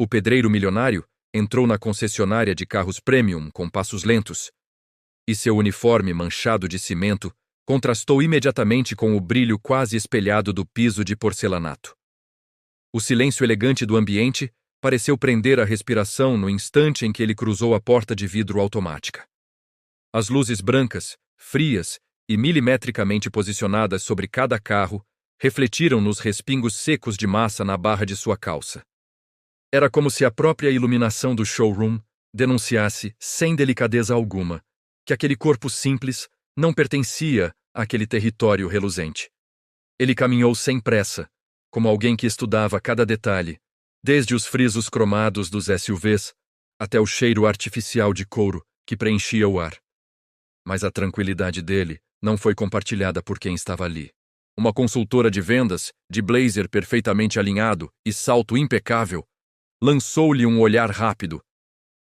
O pedreiro milionário entrou na concessionária de carros premium com passos lentos, e seu uniforme manchado de cimento contrastou imediatamente com o brilho quase espelhado do piso de porcelanato. O silêncio elegante do ambiente pareceu prender a respiração no instante em que ele cruzou a porta de vidro automática. As luzes brancas, frias e milimetricamente posicionadas sobre cada carro refletiram nos respingos secos de massa na barra de sua calça. Era como se a própria iluminação do showroom denunciasse, sem delicadeza alguma, que aquele corpo simples não pertencia àquele território reluzente. Ele caminhou sem pressa, como alguém que estudava cada detalhe, desde os frisos cromados dos SUVs até o cheiro artificial de couro que preenchia o ar. Mas a tranquilidade dele não foi compartilhada por quem estava ali. Uma consultora de vendas, de blazer perfeitamente alinhado e salto impecável, lançou-lhe um olhar rápido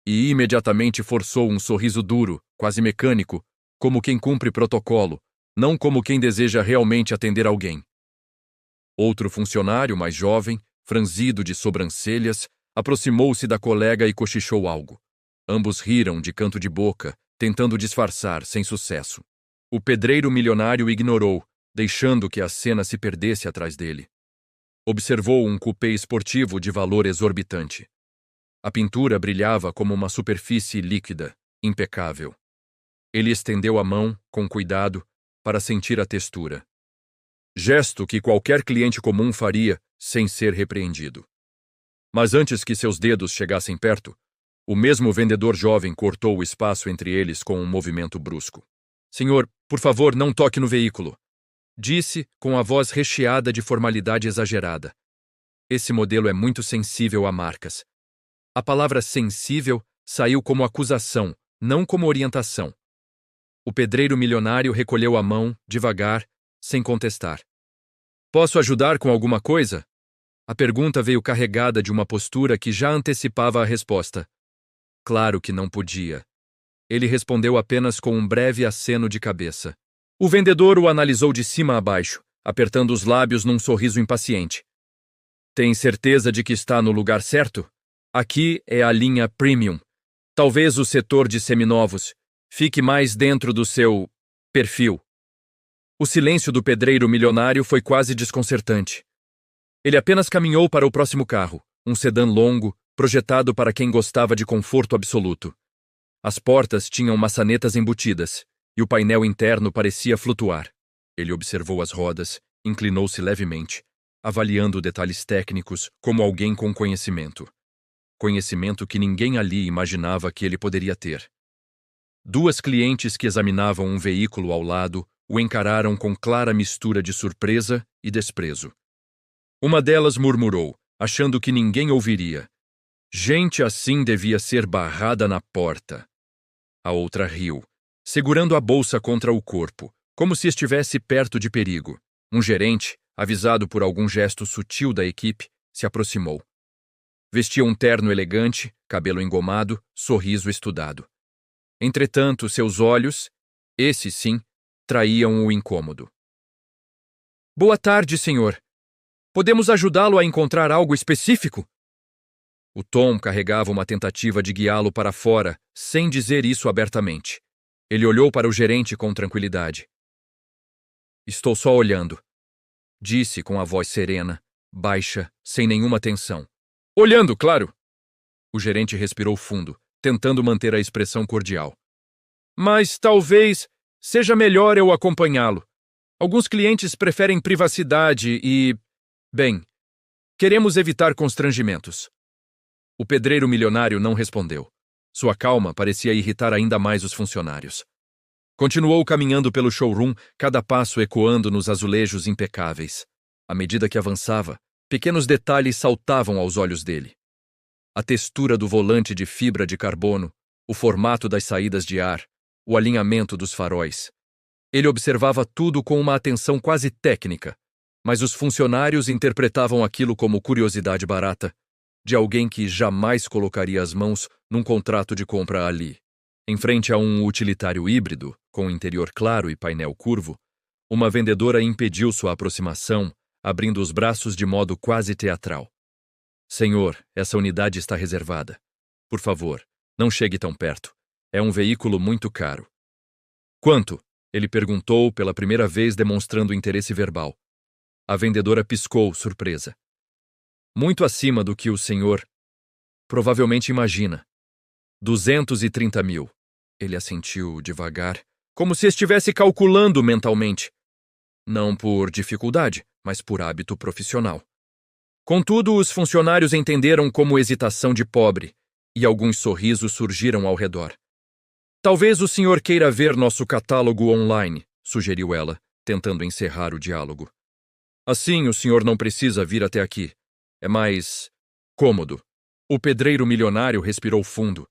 e imediatamente forçou um sorriso duro, quase mecânico, como quem cumpre protocolo, não como quem deseja realmente atender alguém. Outro funcionário, mais jovem, franzido de sobrancelhas, aproximou-se da colega e cochichou algo. Ambos riram de canto de boca, tentando disfarçar, sem sucesso. O pedreiro milionário ignorou, deixando que a cena se perdesse atrás dele. Observou um coupé esportivo de valor exorbitante. A pintura brilhava como uma superfície líquida, impecável. Ele estendeu a mão, com cuidado, para sentir a textura. Gesto que qualquer cliente comum faria sem ser repreendido. Mas antes que seus dedos chegassem perto, o mesmo vendedor jovem cortou o espaço entre eles com um movimento brusco. "Senhor, por favor, não toque no veículo", disse com a voz recheada de formalidade exagerada. Esse modelo é muito sensível a marcas. A palavra sensível saiu como acusação, não como orientação. O pedreiro milionário recolheu a mão, devagar, sem contestar. "Posso ajudar com alguma coisa?" A pergunta veio carregada de uma postura que já antecipava a resposta. Claro que não podia. Ele respondeu apenas com um breve aceno de cabeça. O vendedor o analisou de cima a baixo, apertando os lábios num sorriso impaciente. "Tem certeza de que está no lugar certo? Aqui é a linha Premium. Talvez o setor de seminovos fique mais dentro do seu perfil." O silêncio do pedreiro milionário foi quase desconcertante. Ele apenas caminhou para o próximo carro, um sedã longo, projetado para quem gostava de conforto absoluto. As portas tinham maçanetas embutidas, e o painel interno parecia flutuar. Ele observou as rodas, inclinou-se levemente, avaliando detalhes técnicos como alguém com conhecimento. Conhecimento que ninguém ali imaginava que ele poderia ter. Duas clientes que examinavam um veículo ao lado o encararam com clara mistura de surpresa e desprezo. Uma delas murmurou, achando que ninguém ouviria: "Gente assim devia ser barrada na porta." A outra riu, segurando a bolsa contra o corpo, como se estivesse perto de perigo. Um gerente, avisado por algum gesto sutil da equipe, se aproximou. Vestia um terno elegante, cabelo engomado, sorriso estudado. Entretanto, seus olhos, esses sim, traíam o incômodo. "Boa tarde, senhor. Podemos ajudá-lo a encontrar algo específico?" O tom carregava uma tentativa de guiá-lo para fora, sem dizer isso abertamente. Ele olhou para o gerente com tranquilidade. "Estou só olhando", disse com a voz serena, baixa, sem nenhuma tensão. "Olhando, claro!" O gerente respirou fundo, tentando manter a expressão cordial. "Mas talvez seja melhor eu acompanhá-lo. Alguns clientes preferem privacidade e... bem, queremos evitar constrangimentos." O pedreiro milionário não respondeu. Sua calma parecia irritar ainda mais os funcionários. Continuou caminhando pelo showroom, cada passo ecoando nos azulejos impecáveis. À medida que avançava, pequenos detalhes saltavam aos olhos dele. A textura do volante de fibra de carbono, o formato das saídas de ar, o alinhamento dos faróis. Ele observava tudo com uma atenção quase técnica, mas os funcionários interpretavam aquilo como curiosidade barata, de alguém que jamais colocaria as mãos num contrato de compra ali. Em frente a um utilitário híbrido, com interior claro e painel curvo, uma vendedora impediu sua aproximação, abrindo os braços de modo quase teatral. Senhor, essa unidade está reservada. Por favor, não chegue tão perto. É um veículo muito caro. Quanto? Ele perguntou pela primeira vez, demonstrando interesse verbal. A vendedora piscou, surpresa. Muito acima do que o senhor provavelmente imagina. 230 mil. Ele assentiu devagar, como se estivesse calculando mentalmente. Não por dificuldade, mas por hábito profissional. Contudo, os funcionários entenderam como hesitação de pobre, e alguns sorrisos surgiram ao redor. Talvez o senhor queira ver nosso catálogo online, sugeriu ela, tentando encerrar o diálogo. Assim, o senhor não precisa vir até aqui. É mais cômodo. O pedreiro milionário respirou fundo.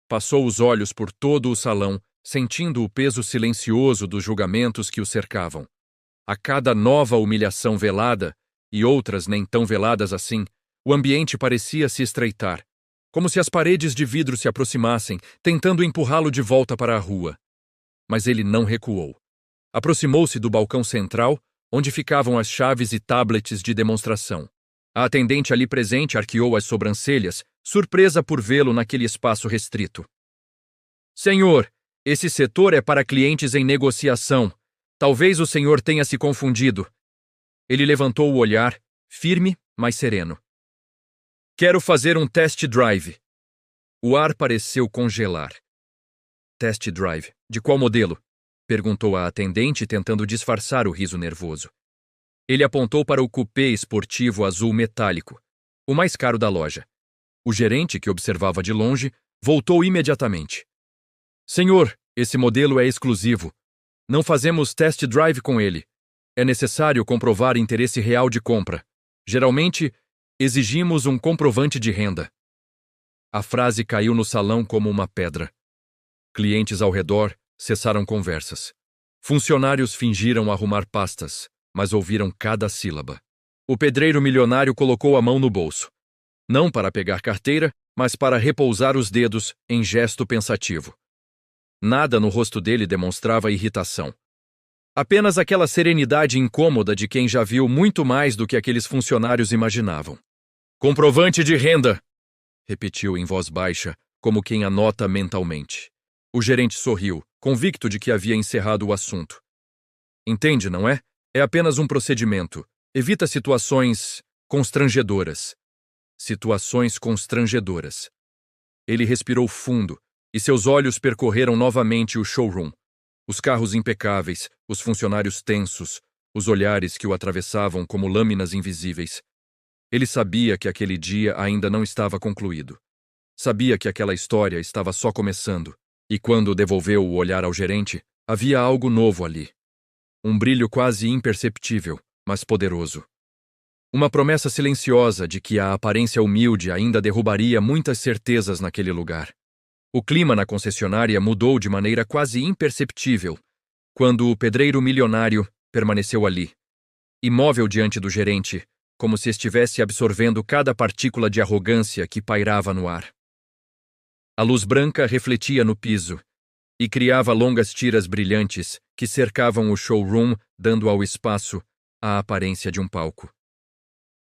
Passou os olhos por todo o salão, sentindo o peso silencioso dos julgamentos que o cercavam. A cada nova humilhação velada, e outras nem tão veladas assim, o ambiente parecia se estreitar, como se as paredes de vidro se aproximassem, tentando empurrá-lo de volta para a rua. Mas ele não recuou. Aproximou-se do balcão central, onde ficavam as chaves e tablets de demonstração. A atendente ali presente arqueou as sobrancelhas, surpresa por vê-lo naquele espaço restrito. Senhor, esse setor é para clientes em negociação. Talvez o senhor tenha se confundido. Ele levantou o olhar, firme, mas sereno. Quero fazer um test drive. O ar pareceu congelar. Test drive? De qual modelo? Perguntou a atendente, tentando disfarçar o riso nervoso. Ele apontou para o coupé esportivo azul metálico, o mais caro da loja. O gerente, que observava de longe, voltou imediatamente. Senhor, esse modelo é exclusivo. Não fazemos test drive com ele. É necessário comprovar interesse real de compra. Geralmente, exigimos um comprovante de renda. A frase caiu no salão como uma pedra. Clientes ao redor cessaram conversas. Funcionários fingiram arrumar pastas, mas ouviram cada sílaba. O pedreiro milionário colocou a mão no bolso. Não para pegar carteira, mas para repousar os dedos em gesto pensativo. Nada no rosto dele demonstrava irritação. Apenas aquela serenidade incômoda de quem já viu muito mais do que aqueles funcionários imaginavam. Comprovante de renda! Repetiu em voz baixa, como quem anota mentalmente. O gerente sorriu, convicto de que havia encerrado o assunto. Entende, não é? É apenas um procedimento. Evita situações constrangedoras. Situações constrangedoras. Ele respirou fundo, e seus olhos percorreram novamente o showroom. Os carros impecáveis, os funcionários tensos, os olhares que o atravessavam como lâminas invisíveis. Ele sabia que aquele dia ainda não estava concluído. Sabia que aquela história estava só começando, e quando devolveu o olhar ao gerente, havia algo novo ali. Um brilho quase imperceptível, mas poderoso. Uma promessa silenciosa de que a aparência humilde ainda derrubaria muitas certezas naquele lugar. O clima na concessionária mudou de maneira quase imperceptível quando o pedreiro milionário permaneceu ali, imóvel diante do gerente, como se estivesse absorvendo cada partícula de arrogância que pairava no ar. A luz branca refletia no piso e criava longas tiras brilhantes que cercavam o showroom, dando ao espaço a aparência de um palco.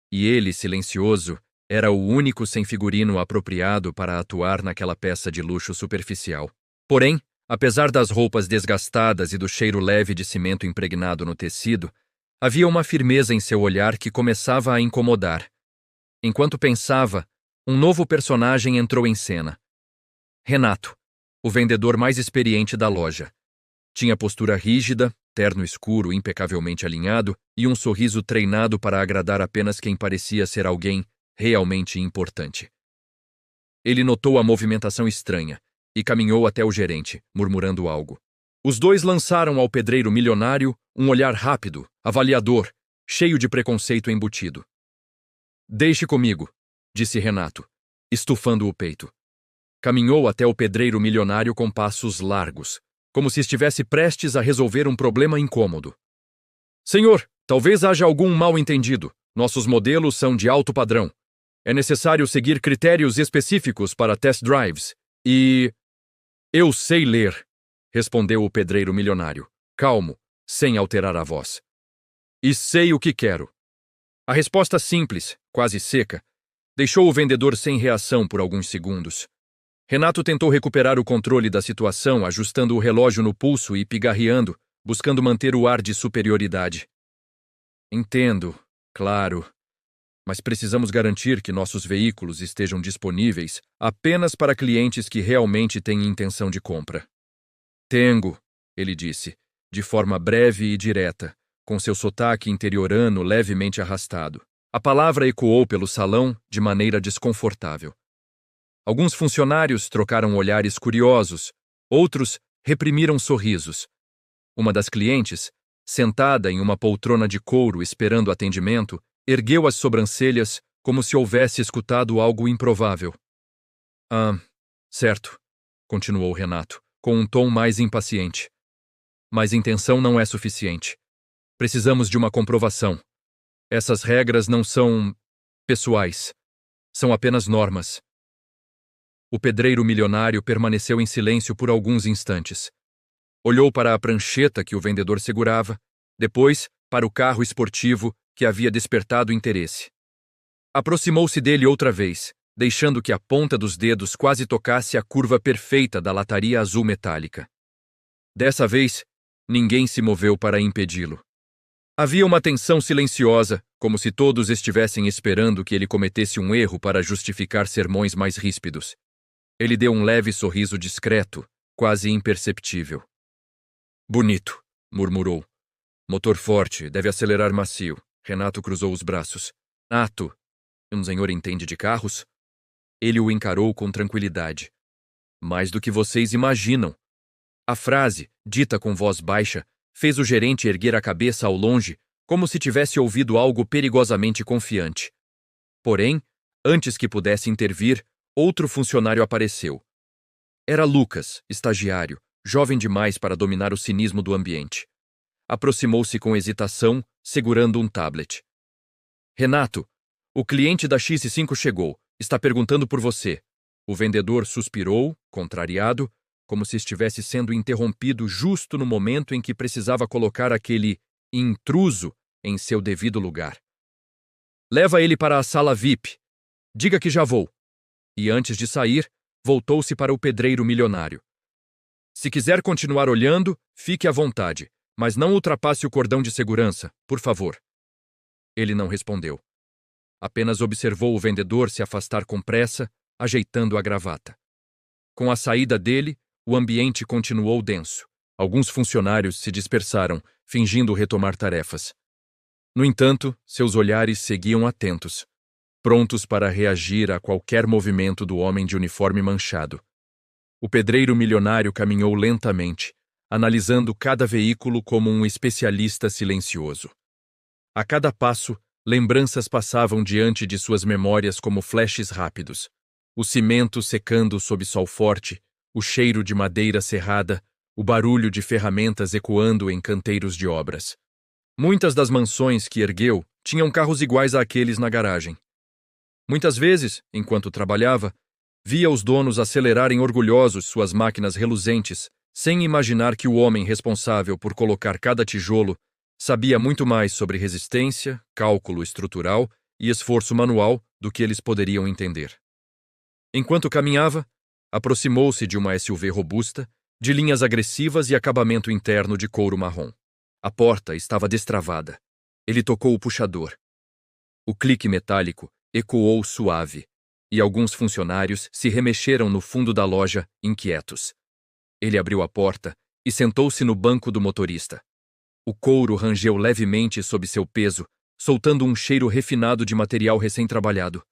E ele, silencioso, era o único sem figurino apropriado para atuar naquela peça de luxo superficial. Porém, apesar das roupas desgastadas e do cheiro leve de cimento impregnado no tecido, havia uma firmeza em seu olhar que começava a incomodar. Enquanto pensava, um novo personagem entrou em cena. Renato, o vendedor mais experiente da loja. Tinha postura rígida, terno escuro impecavelmente alinhado e um sorriso treinado para agradar apenas quem parecia ser alguém realmente importante. Ele notou a movimentação estranha e caminhou até o gerente, murmurando algo. Os dois lançaram ao pedreiro milionário um olhar rápido, avaliador, cheio de preconceito embutido. Deixe comigo, disse Renato, estufando o peito. Caminhou até o pedreiro milionário com passos largos, como se estivesse prestes a resolver um problema incômodo. Senhor, talvez haja algum mal-entendido. Nossos modelos são de alto padrão. É necessário seguir critérios específicos para test drives. E... Eu sei ler, respondeu o pedreiro milionário, calmo, sem alterar a voz. E sei o que quero. A resposta simples, quase seca, Deixou o vendedor sem reação por alguns segundos. Renato tentou recuperar o controle da situação, ajustando o relógio no pulso e pigarreando, buscando manter o ar de superioridade. Entendo, claro, mas precisamos garantir que nossos veículos estejam disponíveis apenas para clientes que realmente têm intenção de compra. Tengo, ele disse, de forma breve e direta, com seu sotaque interiorano levemente arrastado. A palavra ecoou pelo salão de maneira desconfortável. Alguns funcionários trocaram olhares curiosos, outros reprimiram sorrisos. Uma das clientes, sentada em uma poltrona de couro esperando atendimento, ergueu as sobrancelhas como se houvesse escutado algo improvável. Ah, certo, continuou Renato, com um tom mais impaciente. Mas intenção não é suficiente. Precisamos de uma comprovação. Essas regras não são pessoais. São apenas normas. O pedreiro milionário permaneceu em silêncio por alguns instantes. Olhou para a prancheta que o vendedor segurava, depois para o carro esportivo que havia despertado interesse. Aproximou-se dele outra vez, deixando que a ponta dos dedos quase tocasse a curva perfeita da lataria azul metálica. Dessa vez, ninguém se moveu para impedi-lo. Havia uma tensão silenciosa, como se todos estivessem esperando que ele cometesse um erro para justificar sermões mais ríspidos. Ele deu um leve sorriso discreto, quase imperceptível. Bonito, murmurou. Motor forte, deve acelerar macio. Renato cruzou os braços. Nato, um senhor entende de carros? Ele o encarou com tranquilidade. Mais do que vocês imaginam. A frase, dita com voz baixa, fez o gerente erguer a cabeça ao longe, como se tivesse ouvido algo perigosamente confiante. Porém, antes que pudesse intervir, outro funcionário apareceu. Era Lucas, estagiário, jovem demais para dominar o cinismo do ambiente. Aproximou-se com hesitação, segurando um tablet. Renato, o cliente da X5 chegou. Está perguntando por você. O vendedor suspirou, contrariado, como se estivesse sendo interrompido justo no momento em que precisava colocar aquele intruso em seu devido lugar. Leva ele para a sala VIP. Diga que já vou. E antes de sair, voltou-se para o pedreiro milionário. Se quiser continuar olhando, fique à vontade, mas não ultrapasse o cordão de segurança, por favor. Ele não respondeu. Apenas observou o vendedor se afastar com pressa, ajeitando a gravata. Com a saída dele, o ambiente continuou denso. Alguns funcionários se dispersaram, fingindo retomar tarefas. No entanto, seus olhares seguiam atentos, prontos para reagir a qualquer movimento do homem de uniforme manchado. O pedreiro milionário caminhou lentamente, analisando cada veículo como um especialista silencioso. A cada passo, lembranças passavam diante de suas memórias como flashes rápidos. O cimento secando sob sol forte, o cheiro de madeira serrada, o barulho de ferramentas ecoando em canteiros de obras. Muitas das mansões que ergueu tinham carros iguais àqueles na garagem. Muitas vezes, enquanto trabalhava, via os donos acelerarem orgulhosos suas máquinas reluzentes, sem imaginar que o homem responsável por colocar cada tijolo sabia muito mais sobre resistência, cálculo estrutural e esforço manual do que eles poderiam entender. Enquanto caminhava, aproximou-se de uma SUV robusta, de linhas agressivas e acabamento interno de couro marrom. A porta estava destravada. Ele tocou o puxador. O clique metálico ecoou suave, e alguns funcionários se remexeram no fundo da loja, inquietos. Ele abriu a porta e sentou-se no banco do motorista. O couro rangeu levemente sob seu peso, soltando um cheiro refinado de material recém-trabalhado.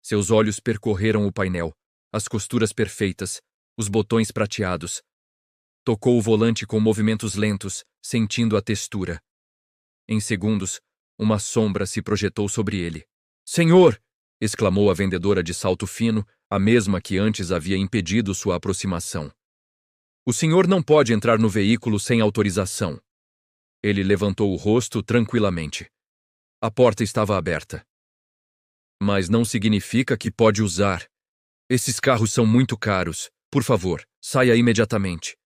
Seus olhos percorreram o painel, as costuras perfeitas, os botões prateados. Tocou o volante com movimentos lentos, sentindo a textura. Em segundos, uma sombra se projetou sobre ele. Senhor! Exclamou a vendedora de salto fino, a mesma que antes havia impedido sua aproximação. O senhor não pode entrar no veículo sem autorização. Ele levantou o rosto tranquilamente. A porta estava aberta. Mas não significa que pode usar. Esses carros são muito caros. Por favor, saia imediatamente.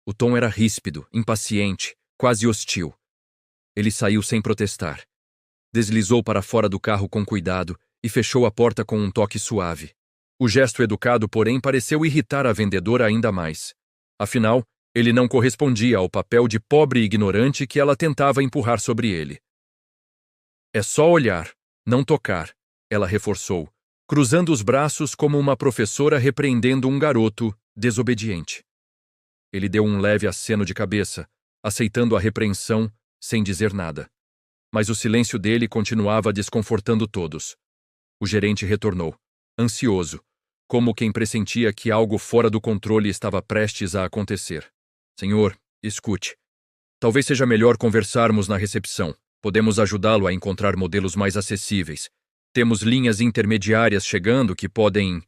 O tom era ríspido, impaciente, quase hostil. Ele saiu sem protestar. Deslizou para fora do carro com cuidado e e fechou a porta com um toque suave. O gesto educado, porém, pareceu irritar a vendedora ainda mais. Afinal, ele não correspondia ao papel de pobre e ignorante que ela tentava empurrar sobre ele. É só olhar, não tocar, ela reforçou, cruzando os braços como uma professora repreendendo um garoto desobediente. Ele deu um leve aceno de cabeça, aceitando a repreensão sem dizer nada. Mas o silêncio dele continuava desconfortando todos. O gerente retornou, ansioso, como quem pressentia que algo fora do controle estava prestes a acontecer. Senhor, escute. Talvez seja melhor conversarmos na recepção. Podemos ajudá-lo a encontrar modelos mais acessíveis. Temos linhas intermediárias chegando que podem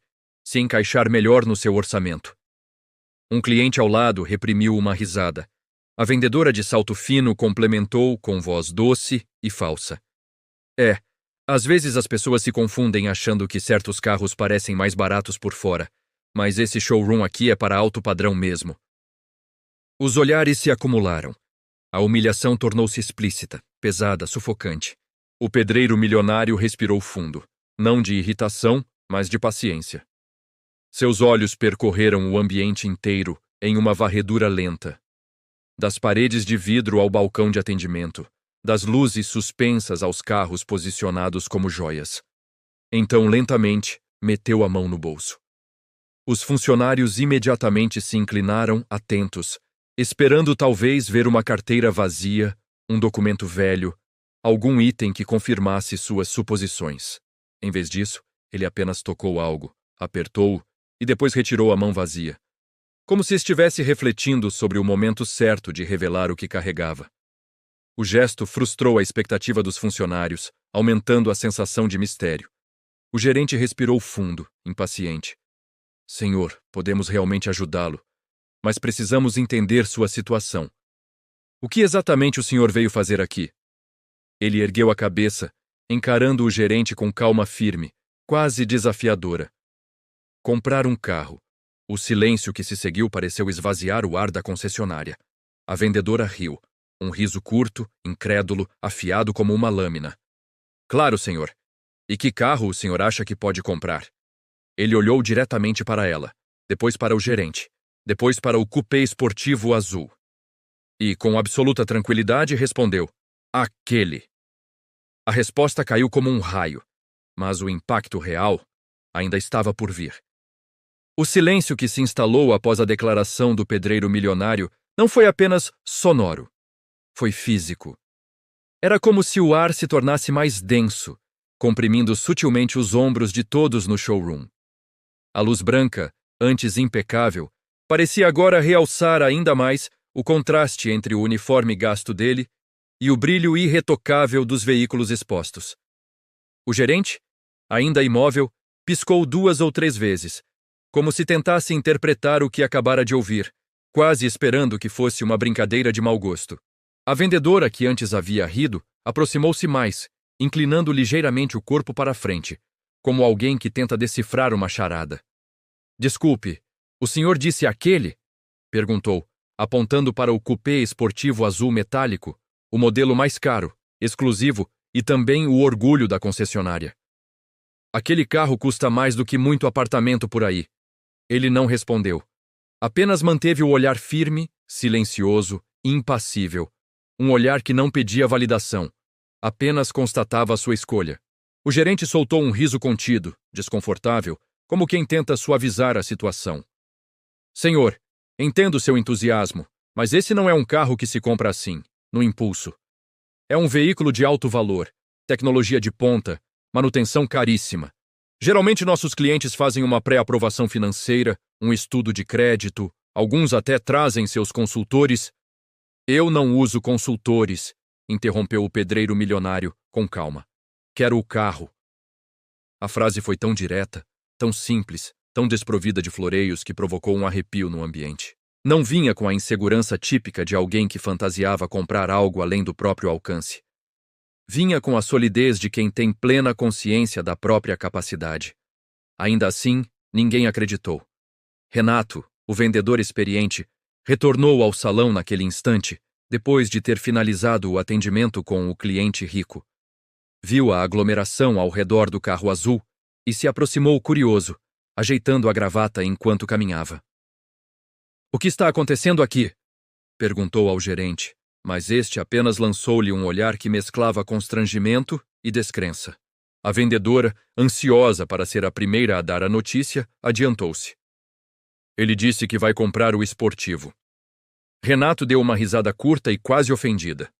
se encaixar melhor no seu orçamento. Um cliente ao lado reprimiu uma risada. A vendedora de salto fino complementou com voz doce e falsa. Às vezes as pessoas se confundem achando que certos carros parecem mais baratos por fora, mas esse showroom aqui é para alto padrão mesmo. Os olhares se acumularam. A humilhação tornou-se explícita, pesada, sufocante. O pedreiro milionário respirou fundo, não de irritação, mas de paciência. Seus olhos percorreram o ambiente inteiro em uma varredura lenta. Das paredes de vidro ao balcão de atendimento, das luzes suspensas aos carros posicionados como joias. Então, lentamente, meteu a mão no bolso. Os funcionários imediatamente se inclinaram, atentos, esperando talvez ver uma carteira vazia, um documento velho, algum item que confirmasse suas suposições. Em vez disso, ele apenas tocou algo, apertou-o e depois retirou a mão vazia, como se estivesse refletindo sobre o momento certo de revelar o que carregava. O gesto frustrou a expectativa dos funcionários, aumentando a sensação de mistério. O gerente respirou fundo, impaciente. Senhor, podemos realmente ajudá-lo, mas precisamos entender sua situação. O que exatamente o senhor veio fazer aqui? Ele ergueu a cabeça, encarando o gerente com calma firme, quase desafiadora. Comprar um carro. O silêncio que se seguiu pareceu esvaziar o ar da concessionária. A vendedora riu, um riso curto, incrédulo, afiado como uma lâmina. Claro, senhor. E que carro o senhor acha que pode comprar? Ele olhou diretamente para ela, depois para o gerente, depois para o coupé esportivo azul. E, com absoluta tranquilidade, respondeu: aquele. A resposta caiu como um raio, mas o impacto real ainda estava por vir. O silêncio que se instalou após a declaração do pedreiro milionário não foi apenas sonoro. Foi físico. Era como se o ar se tornasse mais denso, comprimindo sutilmente os ombros de todos no showroom. A luz branca, antes impecável, parecia agora realçar ainda mais o contraste entre o uniforme gasto dele e o brilho irretocável dos veículos expostos. O gerente, ainda imóvel, piscou 2 ou 3 vezes, como se tentasse interpretar o que acabara de ouvir, quase esperando que fosse uma brincadeira de mau gosto. A vendedora, que antes havia rido, aproximou-se mais, inclinando ligeiramente o corpo para a frente, como alguém que tenta decifrar uma charada. Desculpe, o senhor disse aquele? Perguntou, apontando para o coupé esportivo azul metálico, o modelo mais caro, exclusivo e também o orgulho da concessionária. Aquele carro custa mais do que muito apartamento por aí. Ele não respondeu. Apenas manteve o olhar firme, silencioso, impassível. Um olhar que não pedia validação. Apenas constatava a sua escolha. O gerente soltou um riso contido, desconfortável, como quem tenta suavizar a situação. Senhor, entendo seu entusiasmo, mas esse não é um carro que se compra assim, no impulso. É um veículo de alto valor, tecnologia de ponta, manutenção caríssima. Geralmente nossos clientes fazem uma pré-aprovação financeira, um estudo de crédito, alguns até trazem seus consultores. Eu não uso consultores, interrompeu o pedreiro milionário, com calma. Quero o carro. A frase foi tão direta, tão simples, tão desprovida de floreios que provocou um arrepio no ambiente. Não vinha com a insegurança típica de alguém que fantasiava comprar algo além do próprio alcance. Vinha com a solidez de quem tem plena consciência da própria capacidade. Ainda assim, ninguém acreditou. Renato, o vendedor experiente, retornou ao salão naquele instante, depois de ter finalizado o atendimento com o cliente rico. Viu a aglomeração ao redor do carro azul e se aproximou curioso, ajeitando a gravata enquanto caminhava. "O que está acontecendo aqui?" perguntou ao gerente, mas este apenas lançou-lhe um olhar que mesclava constrangimento e descrença. A vendedora, ansiosa para ser a primeira a dar a notícia, adiantou-se. "Ele disse que vai comprar o esportivo." Renato deu uma risada curta e quase ofendida.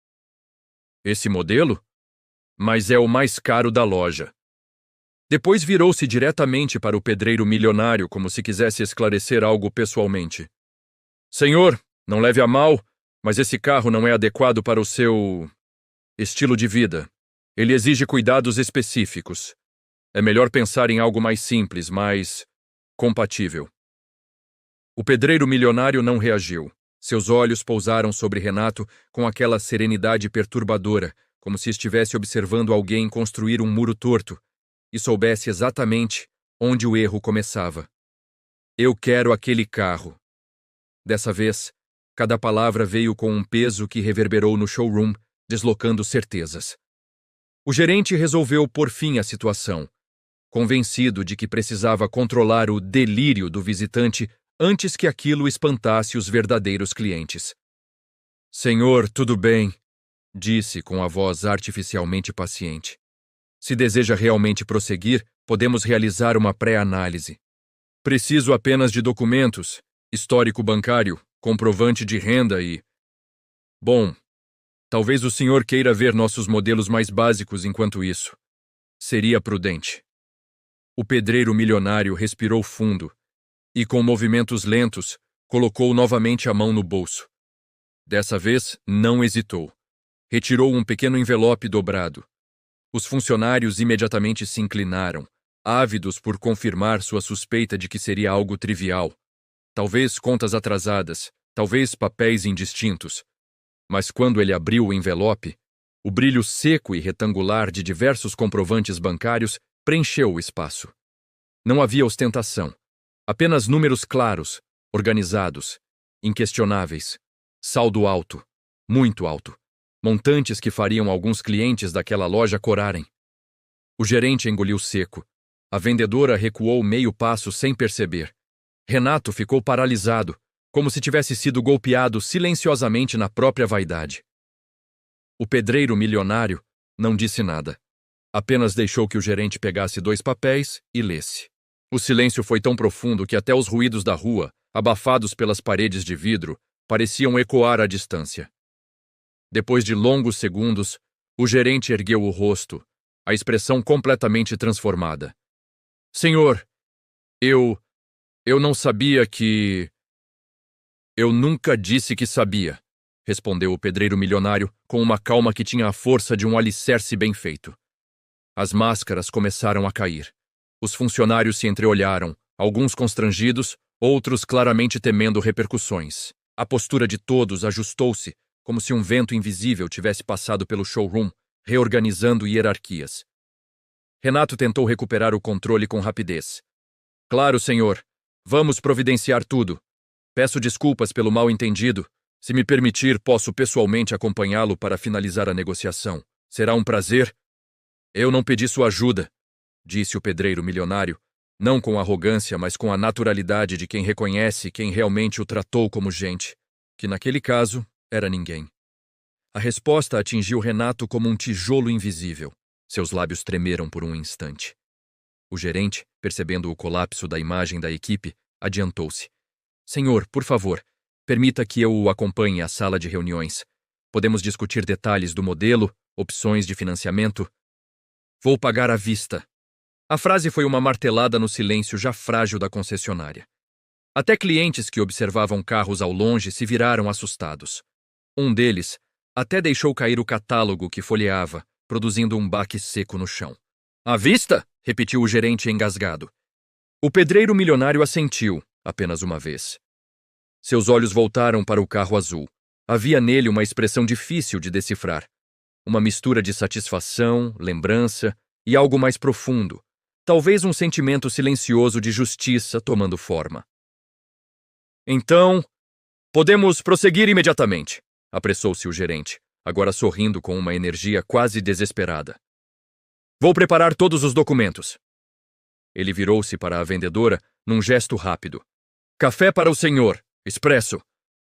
"Esse modelo? Mas é o mais caro da loja." Depois virou-se diretamente para o pedreiro milionário como se quisesse esclarecer algo pessoalmente. "Senhor, não leve a mal, mas esse carro não é adequado para o seu estilo de vida. Ele exige cuidados específicos. É melhor pensar em algo mais simples, mais compatível." O pedreiro milionário não reagiu. Seus olhos pousaram sobre Renato com aquela serenidade perturbadora, como se estivesse observando alguém construir um muro torto e soubesse exatamente onde o erro começava. "Eu quero aquele carro." Dessa vez, cada palavra veio com um peso que reverberou no showroom, deslocando certezas. O gerente resolveu pôr fim à situação, convencido de que precisava controlar o delírio do visitante antes que aquilo espantasse os verdadeiros clientes. "Senhor, tudo bem", disse com a voz artificialmente paciente. "Se deseja realmente prosseguir, podemos realizar uma pré-análise. Preciso apenas de documentos, histórico bancário, comprovante de renda e... Bom, talvez o senhor queira ver nossos modelos mais básicos enquanto isso. Seria prudente." O pedreiro milionário respirou fundo e, com movimentos lentos, colocou novamente a mão no bolso. Dessa vez, não hesitou. Retirou um pequeno envelope dobrado. Os funcionários imediatamente se inclinaram, ávidos por confirmar sua suspeita de que seria algo trivial. Talvez contas atrasadas, talvez papéis indistintos. Mas quando ele abriu o envelope, o brilho seco e retangular de diversos comprovantes bancários preencheu o espaço. Não havia ostentação. Apenas números claros, organizados, inquestionáveis. Saldo alto, muito alto. Montantes que fariam alguns clientes daquela loja corarem. O gerente engoliu seco. A vendedora recuou meio passo sem perceber. Renato ficou paralisado, como se tivesse sido golpeado silenciosamente na própria vaidade. O pedreiro milionário não disse nada. Apenas deixou que o gerente pegasse 2 papéis e lesse. O silêncio foi tão profundo que até os ruídos da rua, abafados pelas paredes de vidro, pareciam ecoar à distância. Depois de longos segundos, o gerente ergueu o rosto, a expressão completamente transformada. "Senhor, eu não sabia que..." "Eu nunca disse que sabia", respondeu o pedreiro milionário com uma calma que tinha a força de um alicerce bem feito. As máscaras começaram a cair. Os funcionários se entreolharam, alguns constrangidos, outros claramente temendo repercussões. A postura de todos ajustou-se, como se um vento invisível tivesse passado pelo showroom, reorganizando hierarquias. Renato tentou recuperar o controle com rapidez. "Claro, senhor. Vamos providenciar tudo. Peço desculpas pelo mal-entendido. Se me permitir, posso pessoalmente acompanhá-lo para finalizar a negociação. Será um prazer." "Eu não pedi sua ajuda", disse o pedreiro milionário, não com arrogância, mas com a naturalidade de quem reconhece quem realmente o tratou como gente, que naquele caso era ninguém. A resposta atingiu Renato como um tijolo invisível. Seus lábios tremeram por um instante. O gerente, percebendo o colapso da imagem da equipe, adiantou-se. "Senhor, por favor, permita que eu o acompanhe à sala de reuniões. Podemos discutir detalhes do modelo, opções de financiamento." "Vou pagar à vista." A frase foi uma martelada no silêncio já frágil da concessionária. Até clientes que observavam carros ao longe se viraram assustados. Um deles até deixou cair o catálogo que folheava, produzindo um baque seco no chão. "À vista?" repetiu o gerente engasgado. O pedreiro milionário assentiu, apenas uma vez. Seus olhos voltaram para o carro azul. Havia nele uma expressão difícil de decifrar. Uma mistura de satisfação, lembrança e algo mais profundo. Talvez um sentimento silencioso de justiça tomando forma. "Então, podemos prosseguir imediatamente", apressou-se o gerente, agora sorrindo com uma energia quase desesperada. Vou preparar todos os documentos. Ele virou-se para a vendedora num gesto rápido. Café para o senhor. Expresso.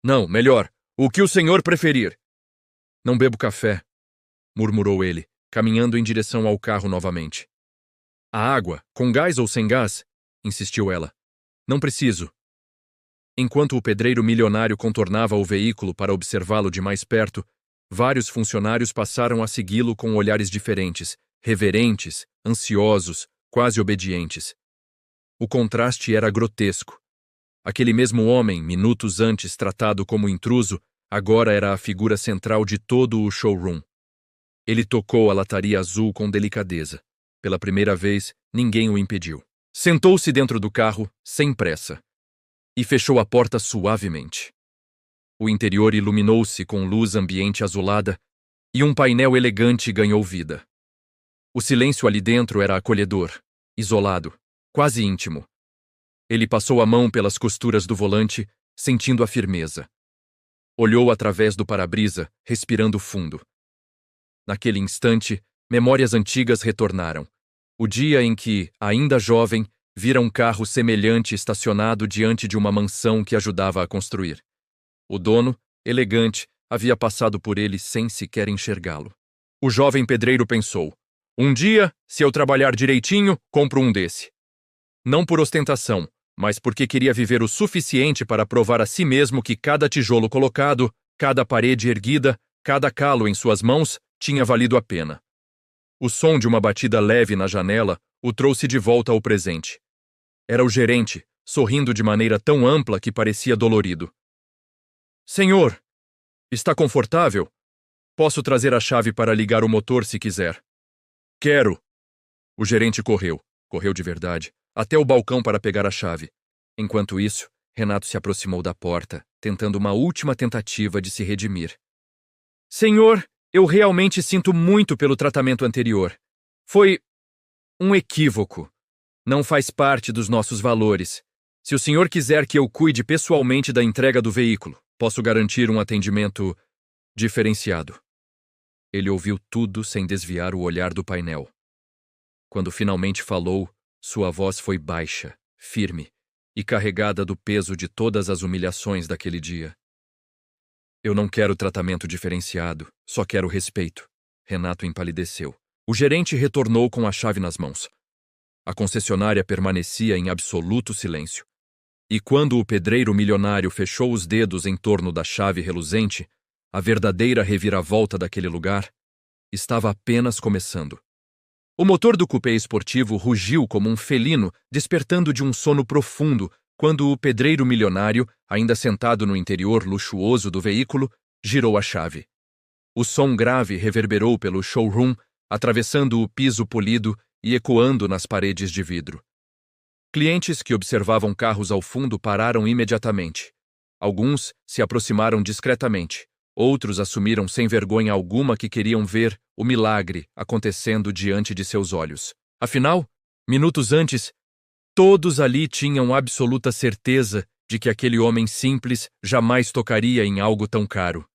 Não, melhor. O que o senhor preferir. Não bebo café, murmurou ele, caminhando em direção ao carro novamente. A água, com gás ou sem gás? Insistiu ela. Não preciso. Enquanto o pedreiro milionário contornava o veículo para observá-lo de mais perto, vários funcionários passaram a segui-lo com olhares diferentes, reverentes, ansiosos, quase obedientes. O contraste era grotesco. Aquele mesmo homem, minutos antes tratado como intruso, agora era a figura central de todo o showroom. Ele tocou a lataria azul com delicadeza. Pela primeira vez, ninguém o impediu. Sentou-se dentro do carro, sem pressa, e fechou a porta suavemente. O interior iluminou-se com luz ambiente azulada e um painel elegante ganhou vida. O silêncio ali dentro era acolhedor, isolado, quase íntimo. Ele passou a mão pelas costuras do volante, sentindo a firmeza. Olhou através do para-brisa, respirando fundo. Naquele instante, memórias antigas retornaram. O dia em que, ainda jovem, vira um carro semelhante estacionado diante de uma mansão que ajudava a construir. O dono, elegante, havia passado por ele sem sequer enxergá-lo. O jovem pedreiro pensou: um dia, se eu trabalhar direitinho, compro um desse. Não por ostentação, mas porque queria viver o suficiente para provar a si mesmo que cada tijolo colocado, cada parede erguida, cada calo em suas mãos, tinha valido a pena. O som de uma batida leve na janela o trouxe de volta ao presente. Era o gerente, sorrindo de maneira tão ampla que parecia dolorido. Senhor, está confortável? Posso trazer a chave para ligar o motor se quiser. Quero. O gerente correu de verdade, até o balcão para pegar a chave. Enquanto isso, Renato se aproximou da porta, tentando uma última tentativa de se redimir. Senhor, eu realmente sinto muito pelo tratamento anterior. Foi um equívoco. Não faz parte dos nossos valores. Se o senhor quiser que eu cuide pessoalmente da entrega do veículo, posso garantir um atendimento diferenciado. Ele ouviu tudo sem desviar o olhar do painel. Quando finalmente falou, sua voz foi baixa, firme e carregada do peso de todas as humilhações daquele dia. Eu não quero tratamento diferenciado, só quero respeito. Renato empalideceu. O gerente retornou com a chave nas mãos. A concessionária permanecia em absoluto silêncio. E quando o pedreiro milionário fechou os dedos em torno da chave reluzente, a verdadeira reviravolta daquele lugar estava apenas começando. O motor do cupê esportivo rugiu como um felino, despertando de um sono profundo, quando o pedreiro milionário, ainda sentado no interior luxuoso do veículo, girou a chave. O som grave reverberou pelo showroom, atravessando o piso polido e ecoando nas paredes de vidro. Clientes que observavam carros ao fundo pararam imediatamente. Alguns se aproximaram discretamente. Outros assumiram sem vergonha alguma que queriam ver o milagre acontecendo diante de seus olhos. Afinal, minutos antes, todos ali tinham absoluta certeza de que aquele homem simples jamais tocaria em algo tão caro.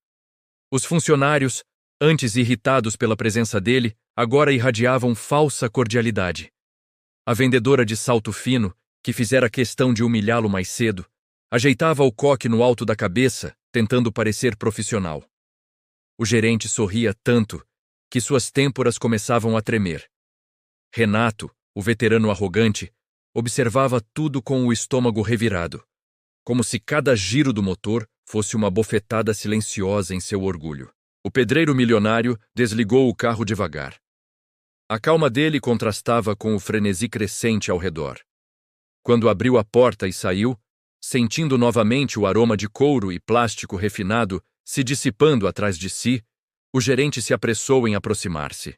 Os funcionários, antes irritados pela presença dele, agora irradiavam falsa cordialidade. A vendedora de salto fino, que fizera questão de humilhá-lo mais cedo, ajeitava o coque no alto da cabeça, tentando parecer profissional. O gerente sorria tanto que suas têmporas começavam a tremer. Renato, o veterano arrogante, observava tudo com o estômago revirado, como se cada giro do motor fosse uma bofetada silenciosa em seu orgulho. O pedreiro milionário desligou o carro devagar. A calma dele contrastava com o frenesi crescente ao redor. Quando abriu a porta e saiu, sentindo novamente o aroma de couro e plástico refinado se dissipando atrás de si, o gerente se apressou em aproximar-se.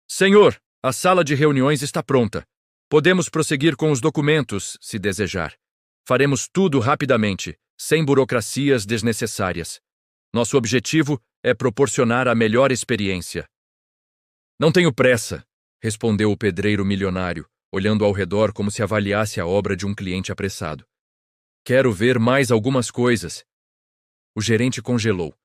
Senhor, a sala de reuniões está pronta. Podemos prosseguir com os documentos, se desejar. Faremos tudo rapidamente, sem burocracias desnecessárias. Nosso objetivo é proporcionar a melhor experiência. Não tenho pressa, respondeu o pedreiro milionário, olhando ao redor como se avaliasse a obra de um cliente apressado. Quero ver mais algumas coisas. O gerente congelou.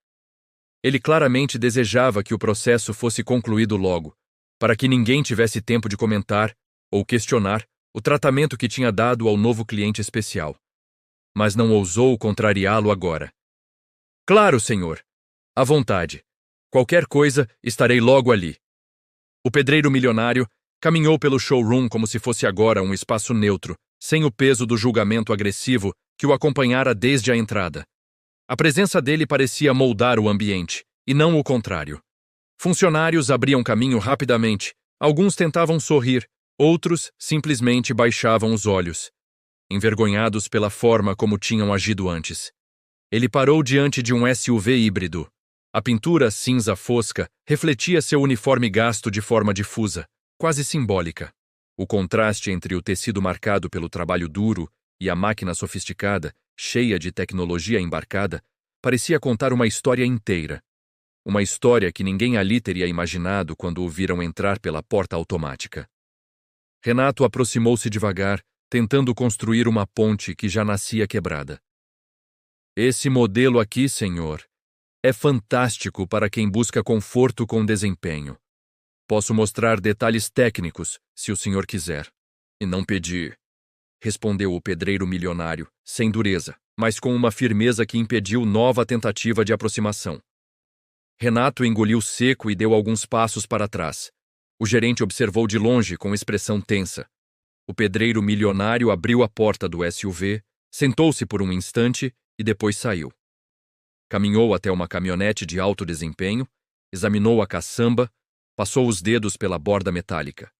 Ele claramente desejava que o processo fosse concluído logo. para que ninguém tivesse tempo de comentar ou questionar o tratamento que tinha dado ao novo cliente especial. Mas não ousou contrariá-lo agora. Claro, senhor. À vontade. Qualquer coisa, estarei logo ali. O pedreiro milionário caminhou pelo showroom como se fosse agora um espaço neutro, sem o peso do julgamento agressivo que o acompanhara desde a entrada. A presença dele parecia moldar o ambiente, e não o contrário. Funcionários abriam caminho rapidamente, alguns tentavam sorrir, outros simplesmente baixavam os olhos, envergonhados pela forma como tinham agido antes. Ele parou diante de um SUV híbrido. A pintura cinza fosca refletia seu uniforme gasto de forma difusa, quase simbólica. O contraste entre o tecido marcado pelo trabalho duro e a máquina sofisticada, cheia de tecnologia embarcada, parecia contar uma história inteira. Uma história que ninguém ali teria imaginado quando o viram entrar pela porta automática. Renato aproximou-se devagar, tentando construir uma ponte que já nascia quebrada. Esse modelo aqui, senhor, é fantástico para quem busca conforto com desempenho. Posso mostrar detalhes técnicos, se o senhor quiser. E não pedir, respondeu o pedreiro milionário, sem dureza, mas com uma firmeza que impediu nova tentativa de aproximação. Renato engoliu seco e deu alguns passos para trás. O gerente observou de longe com expressão tensa. O pedreiro milionário abriu a porta do SUV, sentou-se por um instante e depois saiu. Caminhou até uma caminhonete de alto desempenho, examinou a caçamba, passou os dedos pela borda metálica.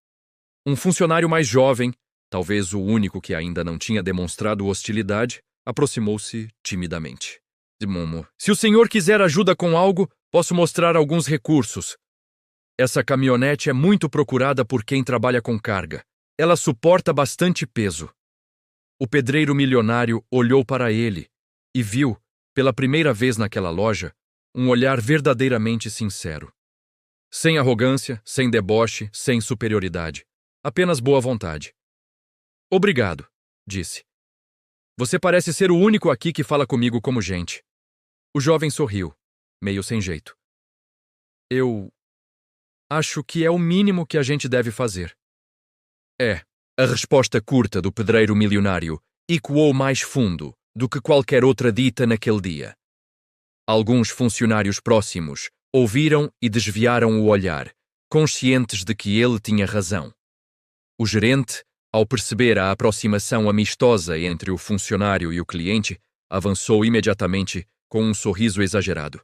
Um funcionário mais jovem, talvez o único que ainda não tinha demonstrado hostilidade, aproximou-se timidamente. Momo, se o senhor quiser ajuda com algo, posso mostrar alguns recursos. Essa caminhonete é muito procurada por quem trabalha com carga. Ela suporta bastante peso. O pedreiro milionário olhou para ele e viu, pela primeira vez naquela loja, um olhar verdadeiramente sincero. Sem arrogância, sem deboche, sem superioridade. Apenas boa vontade. Obrigado, disse. Você parece ser o único aqui que fala comigo como gente. O jovem sorriu, meio sem jeito. Eu acho que é o mínimo que a gente deve fazer. A resposta curta do pedreiro milionário ecoou mais fundo do que qualquer outra dita naquele dia. Alguns funcionários próximos ouviram e desviaram o olhar, conscientes de que ele tinha razão. O gerente, ao perceber a aproximação amistosa entre o funcionário e o cliente, avançou imediatamente com um sorriso exagerado.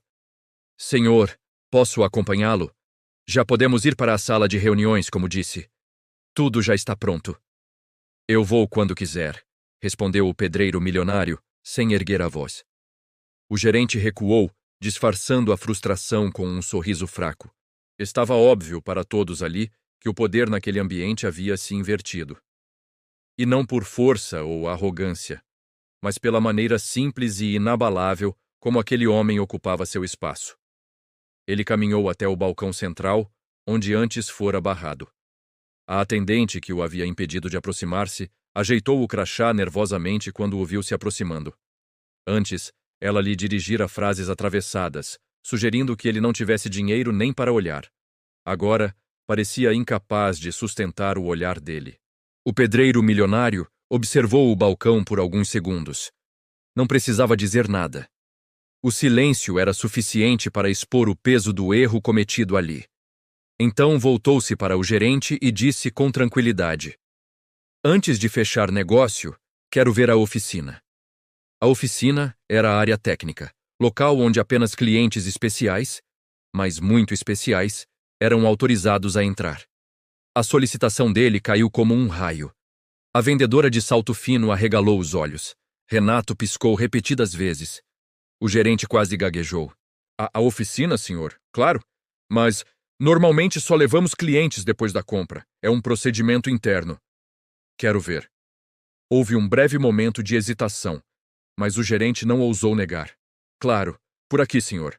Senhor, posso acompanhá-lo? Já podemos ir para a sala de reuniões, como disse. Tudo já está pronto. Eu vou quando quiser, respondeu o pedreiro milionário, sem erguer a voz. O gerente recuou, disfarçando a frustração com um sorriso fraco. Estava óbvio para todos ali que o poder naquele ambiente havia se invertido. E não por força ou arrogância, mas pela maneira simples e inabalável como aquele homem ocupava seu espaço. Ele caminhou até o balcão central, onde antes fora barrado. A atendente que o havia impedido de aproximar-se ajeitou o crachá nervosamente quando o viu se aproximando. Antes, ela lhe dirigira frases atravessadas, sugerindo que ele não tivesse dinheiro nem para olhar. Agora, parecia incapaz de sustentar o olhar dele. O pedreiro milionário observou o balcão por alguns segundos. Não precisava dizer nada. O silêncio era suficiente para expor o peso do erro cometido ali. Então voltou-se para o gerente e disse com tranquilidade: Antes de fechar negócio, quero ver a oficina. A oficina era a área técnica, local onde apenas clientes especiais, mas muito especiais, eram autorizados a entrar. A solicitação dele caiu como um raio. A vendedora de salto fino arregalou os olhos. Renato piscou repetidas vezes. O gerente quase gaguejou. A oficina, senhor? Claro. Mas normalmente só levamos clientes depois da compra. É um procedimento interno. Quero ver. Houve um breve momento de hesitação, mas o gerente não ousou negar. Claro, por aqui, senhor.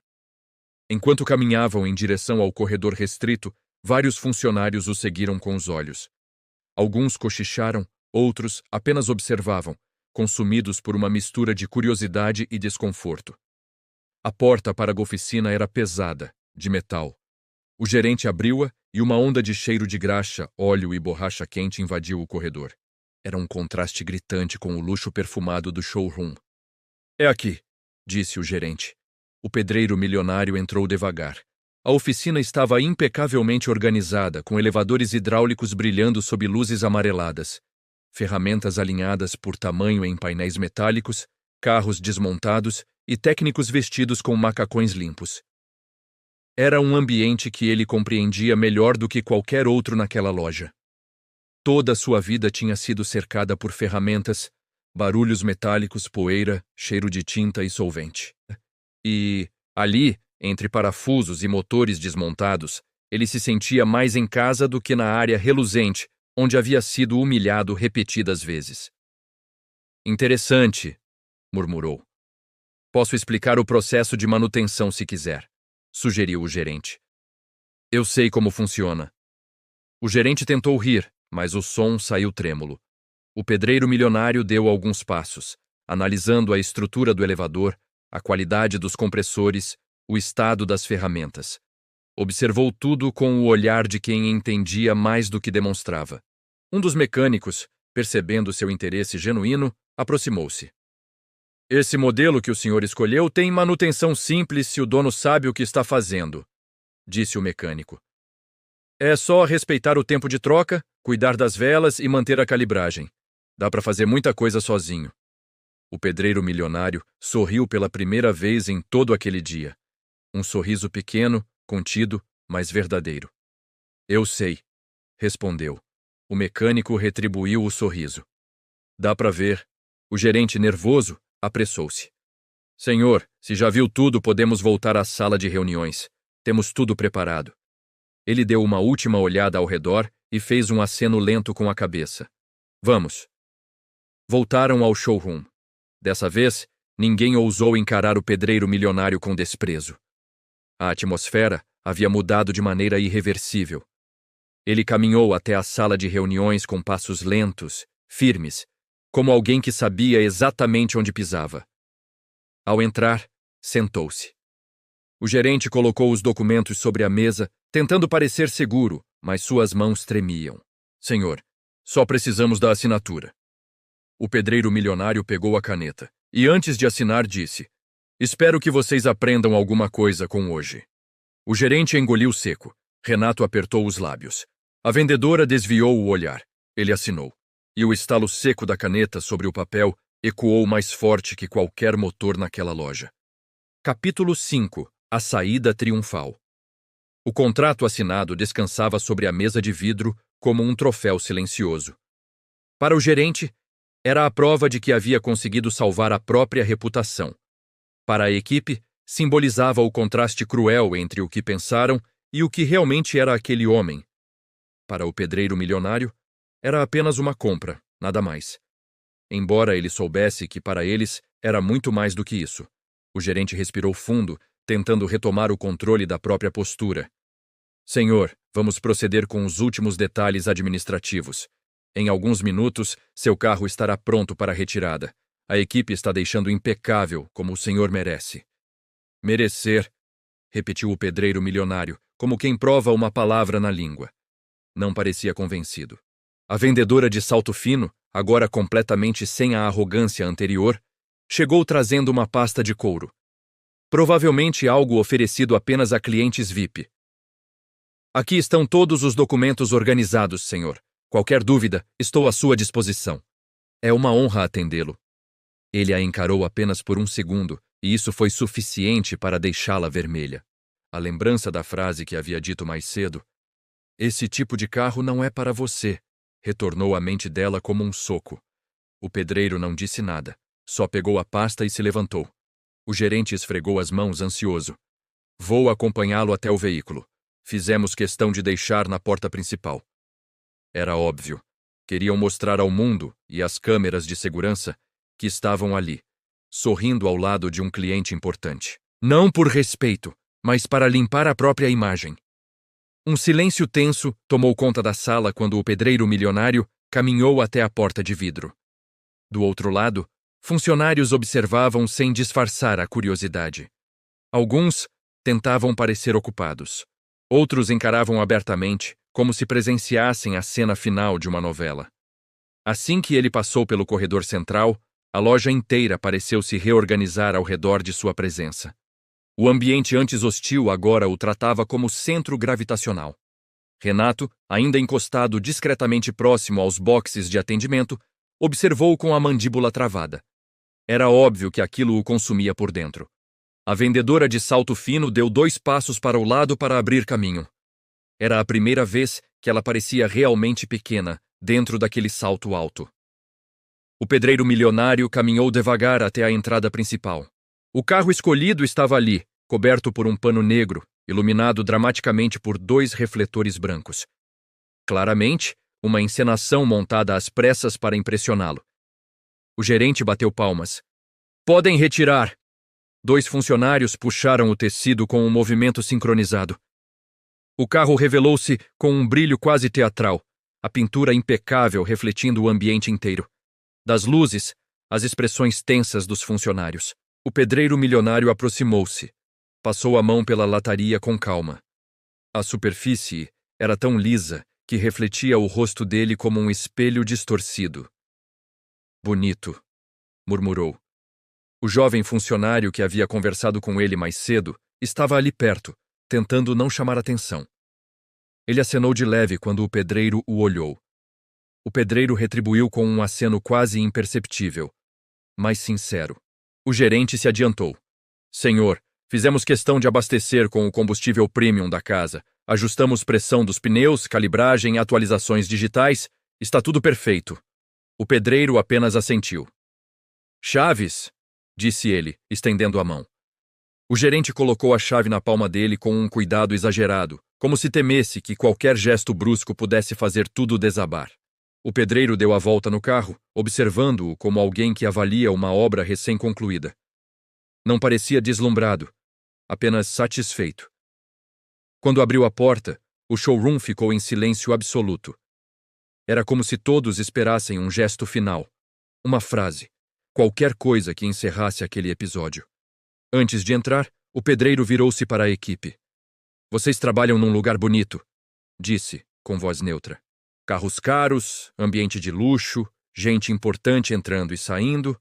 Enquanto caminhavam em direção ao corredor restrito, vários funcionários o seguiram com os olhos. Alguns cochicharam, outros apenas observavam, consumidos por uma mistura de curiosidade e desconforto. A porta para a oficina era pesada, de metal. O gerente abriu-a e uma onda de cheiro de graxa, óleo e borracha quente invadiu o corredor. Era um contraste gritante com o luxo perfumado do showroom. É aqui, disse o gerente. O pedreiro milionário entrou devagar. A oficina estava impecavelmente organizada, com elevadores hidráulicos brilhando sob luzes amareladas, ferramentas alinhadas por tamanho em painéis metálicos, carros desmontados e técnicos vestidos com macacões limpos. Era um ambiente que ele compreendia melhor do que qualquer outro naquela loja. Toda a sua vida tinha sido cercada por ferramentas, barulhos metálicos, poeira, cheiro de tinta e solvente. E, ali, entre parafusos e motores desmontados, ele se sentia mais em casa do que na área reluzente, onde havia sido humilhado repetidas vezes. Interessante, murmurou. Posso explicar o processo de manutenção se quiser, sugeriu o gerente. Eu sei como funciona. O gerente tentou rir, mas o som saiu trêmulo. O pedreiro milionário deu alguns passos, analisando a estrutura do elevador, a qualidade dos compressores, o estado das ferramentas. Observou tudo com o olhar de quem entendia mais do que demonstrava. Um dos mecânicos, percebendo seu interesse genuíno, aproximou-se. Esse modelo que o senhor escolheu tem manutenção simples se o dono sabe o que está fazendo, disse o mecânico. É só respeitar o tempo de troca, cuidar das velas e manter a calibragem. Dá para fazer muita coisa sozinho. O pedreiro milionário sorriu pela primeira vez em todo aquele dia. Um sorriso pequeno, contido, mas verdadeiro. Eu sei, respondeu. O mecânico retribuiu o sorriso. Dá para ver. O gerente, nervoso, apressou-se. Senhor, se já viu tudo, podemos voltar à sala de reuniões. Temos tudo preparado. Ele deu uma última olhada ao redor e fez um aceno lento com a cabeça. Vamos. Voltaram ao showroom. Dessa vez, ninguém ousou encarar o pedreiro milionário com desprezo. A atmosfera havia mudado de maneira irreversível. Ele caminhou até a sala de reuniões com passos lentos, firmes, como alguém que sabia exatamente onde pisava. Ao entrar, sentou-se. O gerente colocou os documentos sobre a mesa, tentando parecer seguro, mas suas mãos tremiam. Senhor, só precisamos da assinatura. O pedreiro milionário pegou a caneta e, antes de assinar, disse: Espero que vocês aprendam alguma coisa com hoje. O gerente engoliu seco. Renato apertou os lábios. A vendedora desviou o olhar. Ele assinou. E o estalo seco da caneta sobre o papel ecoou mais forte que qualquer motor naquela loja. Capítulo 5. A saída triunfal. O contrato assinado descansava sobre a mesa de vidro como um troféu silencioso. Para o gerente, era a prova de que havia conseguido salvar a própria reputação. Para a equipe, simbolizava o contraste cruel entre o que pensaram e o que realmente era aquele homem. Para o pedreiro milionário, era apenas uma compra, nada mais. Embora ele soubesse que para eles era muito mais do que isso. O gerente respirou fundo, tentando retomar o controle da própria postura. Senhor, vamos proceder com os últimos detalhes administrativos. Em alguns minutos, seu carro estará pronto para a retirada. A equipe está deixando impecável, como o senhor merece. Merecer, repetiu o pedreiro milionário, como quem prova uma palavra na língua. Não parecia convencido. A vendedora de salto fino, agora completamente sem a arrogância anterior, chegou trazendo uma pasta de couro. Provavelmente algo oferecido apenas a clientes VIP. Aqui estão todos os documentos organizados, senhor. Qualquer dúvida, estou à sua disposição. É uma honra atendê-lo. Ele a encarou apenas por um segundo, e isso foi suficiente para deixá-la vermelha. A lembrança da frase que havia dito mais cedo, esse tipo de carro não é para você, retornou à mente dela como um soco. O pedreiro não disse nada, só pegou a pasta e se levantou. O gerente esfregou as mãos ansioso. Vou acompanhá-lo até o veículo. Fizemos questão de deixar na porta principal. Era óbvio. Queriam mostrar ao mundo e às câmeras de segurança que estavam ali, sorrindo ao lado de um cliente importante. Não por respeito, mas para limpar a própria imagem. Um silêncio tenso tomou conta da sala quando o pedreiro milionário caminhou até a porta de vidro. Do outro lado, funcionários observavam sem disfarçar a curiosidade. Alguns tentavam parecer ocupados. Outros encaravam abertamente, como se presenciassem a cena final de uma novela. Assim que ele passou pelo corredor central, a loja inteira pareceu se reorganizar ao redor de sua presença. O ambiente antes hostil agora o tratava como centro gravitacional. Renato, ainda encostado discretamente próximo aos boxes de atendimento, observou com a mandíbula travada. Era óbvio que aquilo o consumia por dentro. A vendedora de salto fino deu 2 passos para o lado para abrir caminho. Era a primeira vez que ela parecia realmente pequena, dentro daquele salto alto. O pedreiro milionário caminhou devagar até a entrada principal. O carro escolhido estava ali, coberto por um pano negro, iluminado dramaticamente por 2 refletores brancos. Claramente, uma encenação montada às pressas para impressioná-lo. O gerente bateu palmas. "Podem retirar!" 2 funcionários puxaram o tecido com um movimento sincronizado. O carro revelou-se com um brilho quase teatral, a pintura impecável refletindo o ambiente inteiro. Das luzes, as expressões tensas dos funcionários. O pedreiro milionário aproximou-se. Passou a mão pela lataria com calma. A superfície era tão lisa que refletia o rosto dele como um espelho distorcido. "Bonito", murmurou. O jovem funcionário que havia conversado com ele mais cedo estava ali perto, tentando não chamar atenção. Ele acenou de leve quando o pedreiro o olhou. O pedreiro retribuiu com um aceno quase imperceptível, mas sincero. O gerente se adiantou. "Senhor, fizemos questão de abastecer com o combustível premium da casa. Ajustamos pressão dos pneus, calibragem, atualizações digitais. Está tudo perfeito." O pedreiro apenas assentiu. "Chaves", disse ele, estendendo a mão. O gerente colocou a chave na palma dele com um cuidado exagerado, como se temesse que qualquer gesto brusco pudesse fazer tudo desabar. O pedreiro deu a volta no carro, observando-o como alguém que avalia uma obra recém-concluída. Não parecia deslumbrado, apenas satisfeito. Quando abriu a porta, o showroom ficou em silêncio absoluto. Era como se todos esperassem um gesto final, uma frase, qualquer coisa que encerrasse aquele episódio. Antes de entrar, o pedreiro virou-se para a equipe. "Vocês trabalham num lugar bonito", disse, com voz neutra. "Carros caros, ambiente de luxo, gente importante entrando e saindo."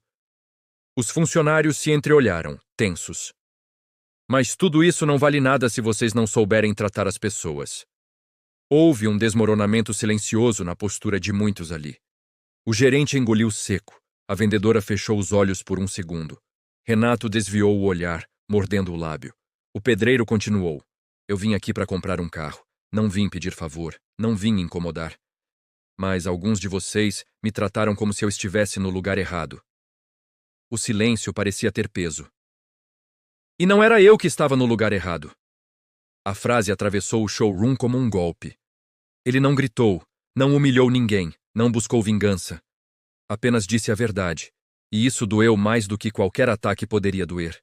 Os funcionários se entreolharam, tensos. "Mas tudo isso não vale nada se vocês não souberem tratar as pessoas." Houve um desmoronamento silencioso na postura de muitos ali. O gerente engoliu seco. A vendedora fechou os olhos por um segundo. Renato desviou o olhar, mordendo o lábio. O pedreiro continuou. "Eu vim aqui para comprar um carro. Não vim pedir favor. Não vim incomodar. Mas alguns de vocês me trataram como se eu estivesse no lugar errado." O silêncio parecia ter peso. "E não era eu que estava no lugar errado." A frase atravessou o showroom como um golpe. Ele não gritou, não humilhou ninguém, não buscou vingança. Apenas disse a verdade, e isso doeu mais do que qualquer ataque poderia doer.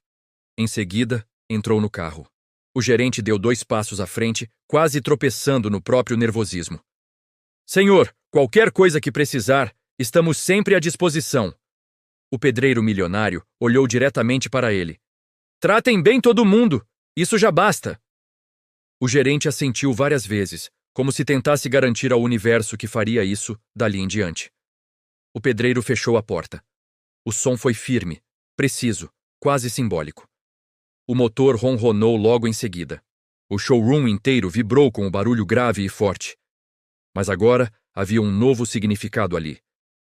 Em seguida, entrou no carro. O gerente deu 2 passos à frente, quase tropeçando no próprio nervosismo. "Senhor, qualquer coisa que precisar, estamos sempre à disposição." O pedreiro milionário olhou diretamente para ele. "Tratem bem todo mundo, isso já basta." O gerente assentiu várias vezes, como se tentasse garantir ao universo que faria isso dali em diante. O pedreiro fechou a porta. O som foi firme, preciso, quase simbólico. O motor ronronou logo em seguida. O showroom inteiro vibrou com o barulho grave e forte. Mas agora havia um novo significado ali.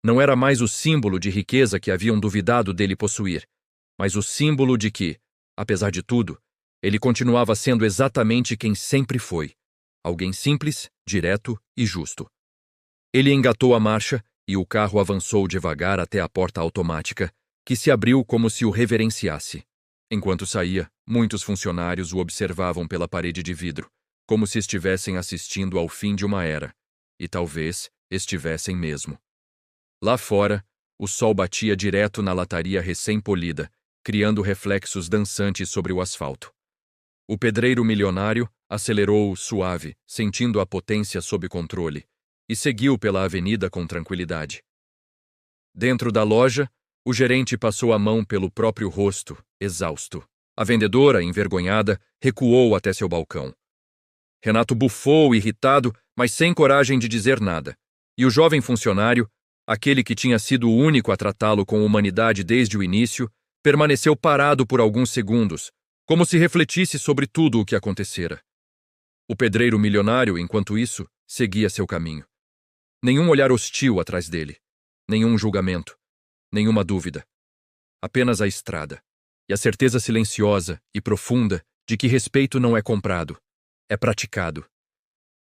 Não era mais o símbolo de riqueza que haviam duvidado dele possuir, mas o símbolo de que, apesar de tudo, ele continuava sendo exatamente quem sempre foi. Alguém simples, direto e justo. Ele engatou a marcha e o carro avançou devagar até a porta automática, que se abriu como se o reverenciasse. Enquanto saía, muitos funcionários o observavam pela parede de vidro, como se estivessem assistindo ao fim de uma era, e talvez estivessem mesmo. Lá fora, o sol batia direto na lataria recém-polida, criando reflexos dançantes sobre o asfalto. O pedreiro milionário acelerou suave, sentindo a potência sob controle, e seguiu pela avenida com tranquilidade. Dentro da loja, o gerente passou a mão pelo próprio rosto, exausto. A vendedora, envergonhada, recuou até seu balcão. Renato bufou, irritado, mas sem coragem de dizer nada. E o jovem funcionário, aquele que tinha sido o único a tratá-lo com humanidade desde o início, permaneceu parado por alguns segundos, como se refletisse sobre tudo o que acontecera. O pedreiro milionário, enquanto isso, seguia seu caminho. Nenhum olhar hostil atrás dele, nenhum julgamento, nenhuma dúvida. Apenas a estrada, e a certeza silenciosa e profunda de que respeito não é comprado, é praticado.